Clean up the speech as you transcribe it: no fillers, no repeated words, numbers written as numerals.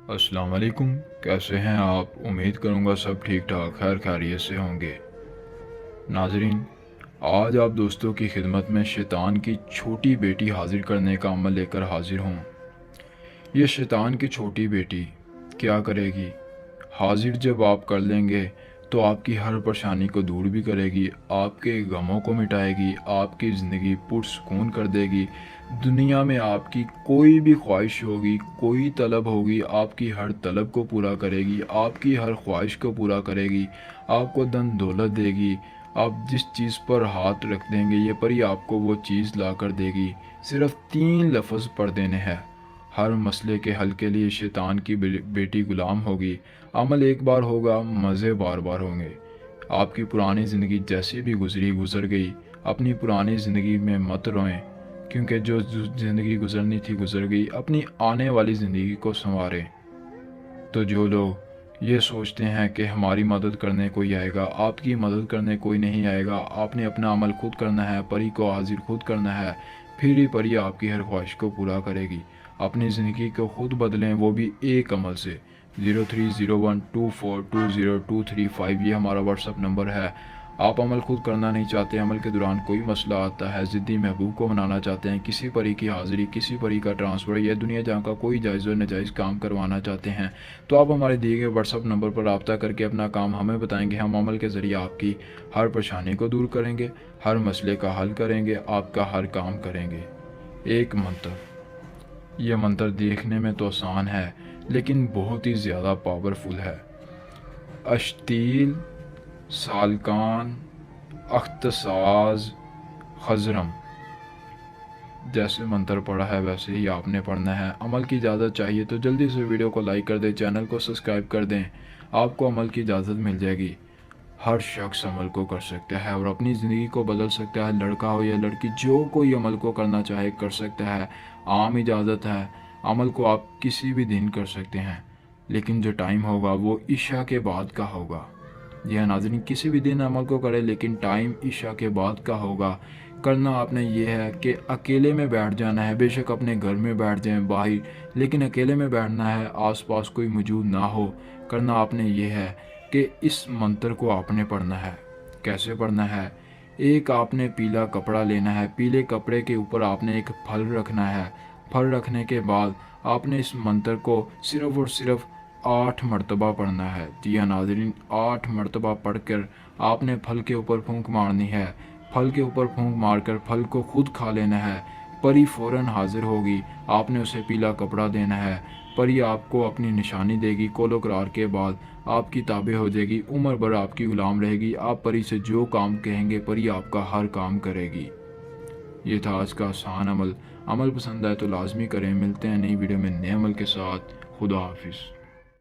अस्सलाम वालेकुम। कैसे हैं आप? उम्मीद करूँगा सब ठीक ठाक खैर खैरियत से होंगे। नाजरीन, आज आप दोस्तों की खिदमत में शैतान की छोटी बेटी हाजिर करने का अमल लेकर हाजिर हूँ। ये शैतान की छोटी बेटी क्या करेगी? हाजिर जब आप कर लेंगे तो आपकी हर परेशानी को दूर भी करेगी, आपके गमों को मिटाएगी, आपकी ज़िंदगी पुरसुकून कर देगी। दुनिया में आपकी कोई भी ख्वाहिश होगी, कोई तलब होगी, आपकी हर तलब को पूरा करेगी, आपकी हर ख्वाहिश को पूरा करेगी, आपको धन दौलत देगी। आप जिस चीज़ पर हाथ रख देंगे ये परी आपको वो चीज़ ला कर देगी। सिर्फ 3 लफ्ज़ पढ़ देने हैं। हर मसले के हल के लिए शैतान की बेटी गुलाम होगी। अमल एक बार होगा, मज़े बार बार होंगे। आपकी पुरानी ज़िंदगी जैसी भी गुज़र गई। अपनी पुरानी ज़िंदगी में मत रोएं, क्योंकि जो ज़िंदगी गुज़रनी थी गुज़र गई। अपनी आने वाली ज़िंदगी को संवारें। तो जो लोग ये सोचते हैं कि हमारी मदद करने कोई आएगा, आपकी मदद करने कोई नहीं आएगा, आपने अपना अमल खुद करना है, परी को हाजिर खुद करना है, फिर ही परी आपकी हर ख्वाहिश को पूरा करेगी। अपनी ज़िंदगी को खुद बदलें, वो भी एक अमल से। 0301242023 ये हमारा व्हाट्सअप नंबर है। आप अमल खुद करना नहीं चाहते, अमल के दौरान कोई मसला आता है, ज़िद्दी महबूब को मनाना चाहते हैं, किसी परी की हाज़िरी, किसी परी का ट्रांसफ़र या दुनिया जहाँ का कोई जायज़ और नाजायज़ काम करवाना चाहते हैं, तो आप हमारे दिए गए व्हाट्सअप नंबर पर रब्ता करके अपना काम हमें बताएंगे। हम अमल के ज़रिए आपकी हर परेशानी को दूर करेंगे, हर मसले का हल करेंगे, आपका हर काम करेंगे। एक मंत्र। यह मंत्र देखने में तो आसान है लेकिन बहुत ही ज़्यादा पावरफुल है। अश्तील सालकान अख्तसाज खजरम। जैसे मंत्र पढ़ा है वैसे ही आपने पढ़ना है। अमल की इजाज़त चाहिए तो जल्दी से वीडियो को लाइक कर दें, चैनल को सब्सक्राइब कर दें, आपको अमल की इजाज़त मिल जाएगी। हर शख्स अमल को कर सकता है और अपनी ज़िंदगी को बदल सकता है। लड़का हो या लड़की, जो कोई अमल को करना चाहे कर सकता है। आम इजाज़त है, अमल को आप किसी भी दिन कर सकते हैं, लेकिन जो टाइम होगा वो इशा के बाद का होगा। जी हाँ नाज़रीन, किसी भी दिन अमल को करें लेकिन टाइम इशा के बाद का होगा। करना आपने ये है कि अकेले में बैठ जाना है। बेशक अपने घर में बैठ जाएं, बाहर, लेकिन अकेले में बैठना है, आसपास कोई मौजूद ना हो। करना आपने ये है कि इस मंत्र को आपने पढ़ना है। कैसे पढ़ना है? एक आपने पीला कपड़ा लेना है, पीले कपड़े के ऊपर आपने एक फल रखना है। फल रखने के बाद आपने इस मंत्र को सिर्फ़ और सिर्फ 8 मरतबा पढ़ना है। जी हाँ नाज़रीन, 8 मरतबा पढ़कर आपने फल के ऊपर फूंक मारनी है। फल के ऊपर फूंक मारकर फल को खुद खा लेना है। परी फ़ौरन हाजिर होगी, आपने उसे पीला कपड़ा देना है। परी आपको अपनी निशानी देगी, कोलो करार के बाद आपकी ताबे हो जाएगी, उम्र भर आपकी गुलाम रहेगी। आप परी से जो काम कहेंगे परी आपका हर काम करेगी। ये था आज का आसान अमल। अमल पसंद आए तो लाजमी करें। मिलते हैं नई वीडियो में नए अमल के साथ। खुदा हाफिज़।